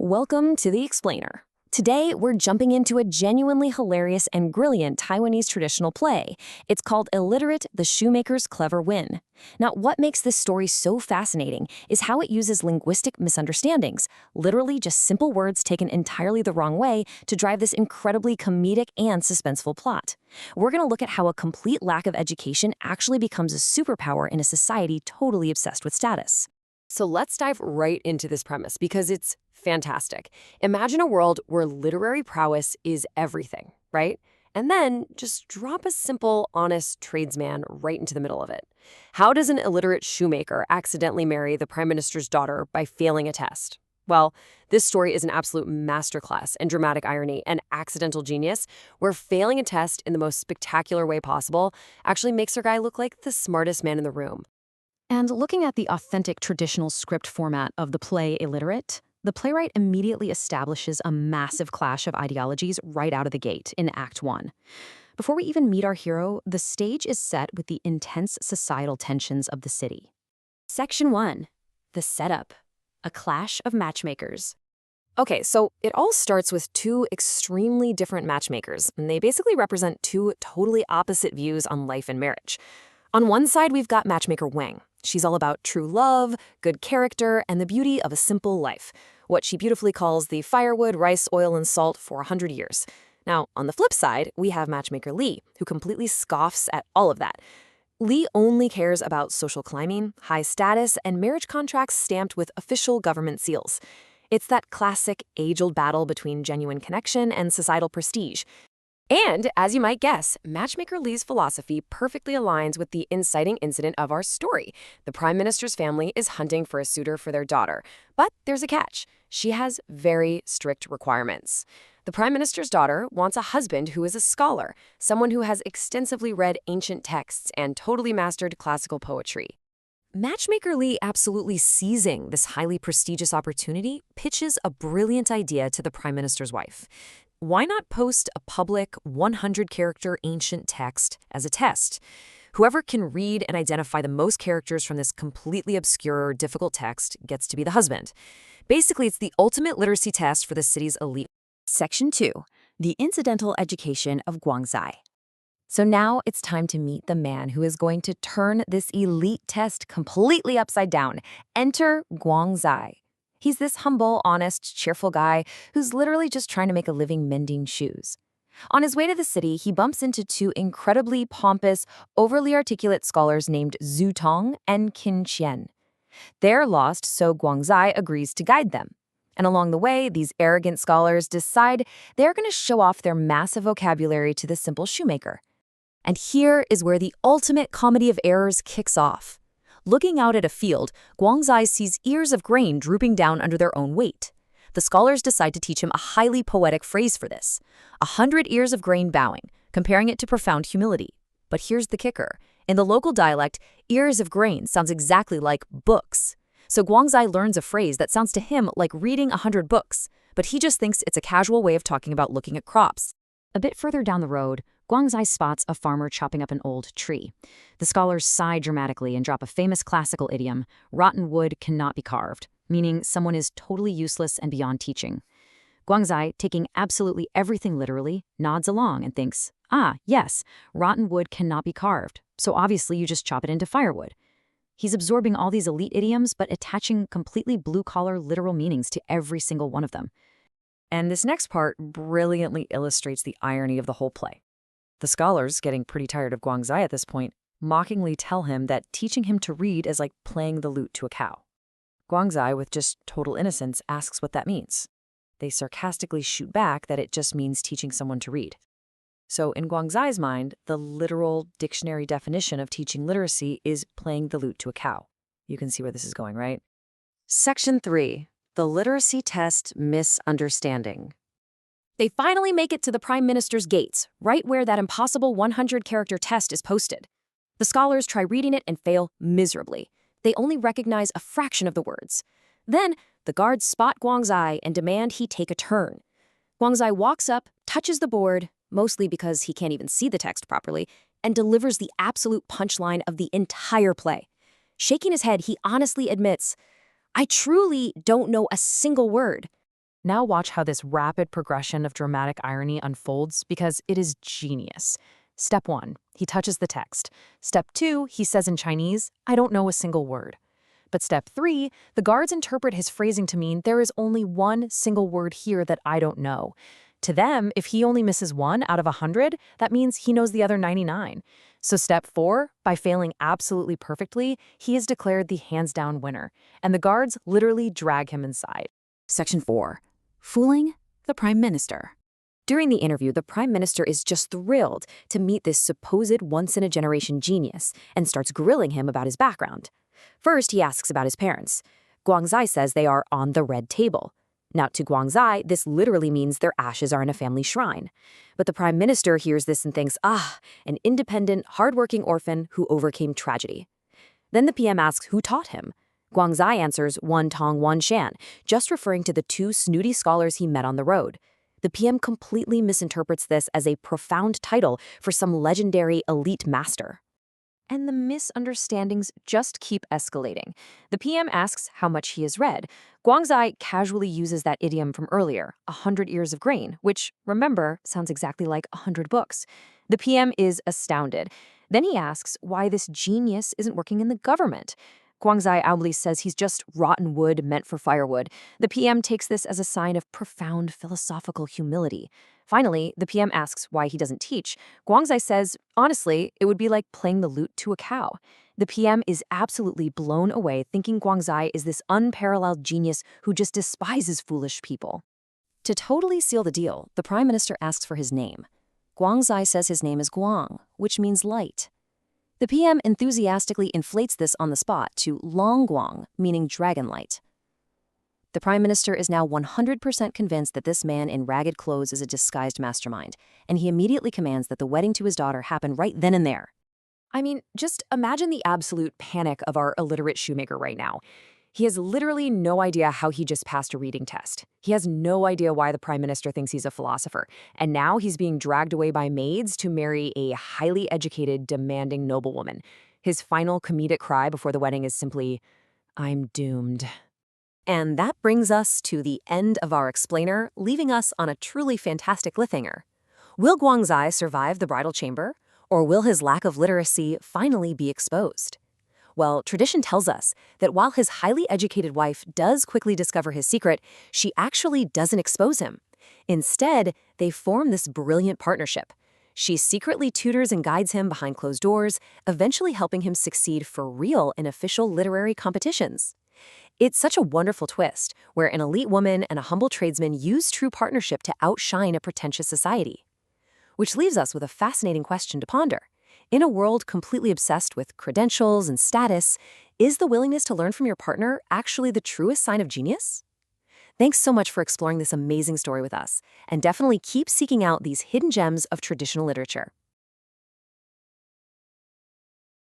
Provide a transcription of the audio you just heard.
Welcome to The Explainer. Today, we're jumping into a genuinely hilarious and brilliant Taiwanese traditional play. It's called Illiterate, the Shoemaker's Clever Win. Now, what makes this story so fascinating is how it uses linguistic misunderstandings, literally just simple words taken entirely the wrong way, to drive this incredibly comedic and suspenseful plot. We're going to look at how a complete lack of education actually becomes a superpower in a society totally obsessed with status. So let's dive right into this premise because it's fantastic. Imagine a world where literary prowess is everything, right? And then just drop a simple, honest tradesman right into the middle of it. How does an illiterate shoemaker accidentally marry the prime minister's daughter by failing a test? Well, this story is an absolute masterclass in dramatic irony and accidental genius, where failing a test in the most spectacular way possible actually makes our guy look like the smartest man in the room. And looking at the authentic traditional script format of the play Illiterate, the playwright immediately establishes a massive clash of ideologies right out of the gate in Act 1. Before we even meet our hero, the stage is set with the intense societal tensions of the city. Section 1. The Setup. A Clash of Matchmakers. Okay, so it all starts with two extremely different matchmakers, and they basically represent two totally opposite views on life and marriage. On one side, we've got matchmaker Wang. She's all about true love, good character, and the beauty of a simple life, what she beautifully calls the firewood, rice, oil, and salt for 100 years. Now, on the flip side, we have matchmaker Li, who completely scoffs at all of that. Li only cares about social climbing, high status, and marriage contracts stamped with official government seals. It's that classic age-old battle between genuine connection and societal prestige. And, as you might guess, matchmaker Li's philosophy perfectly aligns with the inciting incident of our story. The prime minister's family is hunting for a suitor for their daughter. But there's a catch. She has very strict requirements. The prime minister's daughter wants a husband who is a scholar, someone who has extensively read ancient texts and totally mastered classical poetry. Matchmaker Li, absolutely seizing this highly prestigious opportunity, pitches a brilliant idea to the prime minister's wife. Why not post a public 100-character ancient text as a test? Whoever can read and identify the most characters from this completely obscure, difficult text gets to be the husband. Basically, it's the ultimate literacy test for the city's elite. Section 2. The Incidental Education of Guangzai. So now it's time to meet the man who is going to turn this elite test completely upside down. Enter Guangzai. He's this humble, honest, cheerful guy who's literally just trying to make a living mending shoes. On his way to the city, he bumps into two incredibly pompous, overly articulate scholars named Zhu Tong and Qin Qian. They're lost, so Guangzai agrees to guide them. And along the way, these arrogant scholars decide they're going to show off their massive vocabulary to the simple shoemaker. And here is where the ultimate comedy of errors kicks off. Looking out at a field, Guangzai sees ears of grain drooping down under their own weight. The scholars decide to teach him a highly poetic phrase for this: 100 ears of grain bowing, comparing it to profound humility. But here's the kicker. In the local dialect, ears of grain sounds exactly like books. So Guangzai learns a phrase that sounds to him like reading 100 books, but he just thinks it's a casual way of talking about looking at crops. A bit further down the road, Guangzai spots a farmer chopping up an old tree. The scholars sigh dramatically and drop a famous classical idiom: rotten wood cannot be carved, meaning someone is totally useless and beyond teaching. Guangzai, taking absolutely everything literally, nods along and thinks, yes, rotten wood cannot be carved, so obviously you just chop it into firewood. He's absorbing all these elite idioms, but attaching completely blue-collar literal meanings to every single one of them. And this next part brilliantly illustrates the irony of the whole play. The scholars, getting pretty tired of Guangzai at this point, mockingly tell him that teaching him to read is like playing the lute to a cow. Guangzai, with just total innocence, asks what that means. They sarcastically shoot back that it just means teaching someone to read. So in Guangzai's mind, the literal dictionary definition of teaching literacy is playing the lute to a cow. You can see where this is going, right? Section 3. The Literacy Test Misunderstanding. They finally make it to the Prime Minister's gates, right where that impossible 100-character test is posted. The scholars try reading it and fail miserably. They only recognize a fraction of the words. Then, the guards spot Guangzai and demand he take a turn. Guangzai walks up, touches the board, mostly because he can't even see the text properly, and delivers the absolute punchline of the entire play. Shaking his head, he honestly admits, "I truly don't know a single word." Now watch how this rapid progression of dramatic irony unfolds because it is genius. Step 1, he touches the text. Step 2, he says in Chinese, "I don't know a single word." But step 3, the guards interpret his phrasing to mean there is only one single word here that I don't know. To them, if he only misses one out of 100, that means he knows the other 99. So step 4, by failing absolutely perfectly, he is declared the hands-down winner, and the guards literally drag him inside. Section 4. Fooling the Prime Minister. During the interview, the Prime Minister is just thrilled to meet this supposed once-in-a-generation genius and starts grilling him about his background. First, he asks about his parents. Guangzai says they are on the red table. Now, to Guangzai, this literally means their ashes are in a family shrine. But the Prime Minister hears this and thinks, an independent, hardworking orphan who overcame tragedy. Then the PM asks who taught him. Guangzai answers Wan Tong Wan Shan, just referring to the two snooty scholars he met on the road. The PM completely misinterprets this as a profound title for some legendary elite master. And the misunderstandings just keep escalating. The PM asks how much he has read. Guangzai casually uses that idiom from earlier, 100 ears of grain, which, remember, sounds exactly like 100 books. The PM is astounded. Then he asks why this genius isn't working in the government. Guangzai Aomli says he's just rotten wood meant for firewood. The PM takes this as a sign of profound philosophical humility. Finally, the PM asks why he doesn't teach. Guangzai says, honestly, it would be like playing the lute to a cow. The PM is absolutely blown away, thinking Guangzai is this unparalleled genius who just despises foolish people. To totally seal the deal, the Prime Minister asks for his name. Guangzai says his name is Guang, which means light. The PM enthusiastically inflates this on the spot to Lóng-guāng, meaning dragonlight. The Prime Minister is now 100% convinced that this man in ragged clothes is a disguised mastermind, and he immediately commands that the wedding to his daughter happen right then and there. I mean, just imagine the absolute panic of our illiterate shoemaker right now. He has literally no idea how he just passed a reading test. He has no idea why the Prime Minister thinks he's a philosopher. And now he's being dragged away by maids to marry a highly educated, demanding noblewoman. His final comedic cry before the wedding is simply, "I'm doomed." And that brings us to the end of our explainer, leaving us on a truly fantastic cliffhanger. Will Guangzai survive the bridal chamber, or will his lack of literacy finally be exposed? Well, tradition tells us that while his highly educated wife does quickly discover his secret, she actually doesn't expose him. Instead, they form this brilliant partnership. She secretly tutors and guides him behind closed doors, eventually helping him succeed for real in official literary competitions. It's such a wonderful twist, where an elite woman and a humble tradesman use true partnership to outshine a pretentious society. Which leaves us with a fascinating question to ponder. In a world completely obsessed with credentials and status, is the willingness to learn from your partner actually the truest sign of genius? Thanks so much for exploring this amazing story with us, and definitely keep seeking out these hidden gems of traditional literature.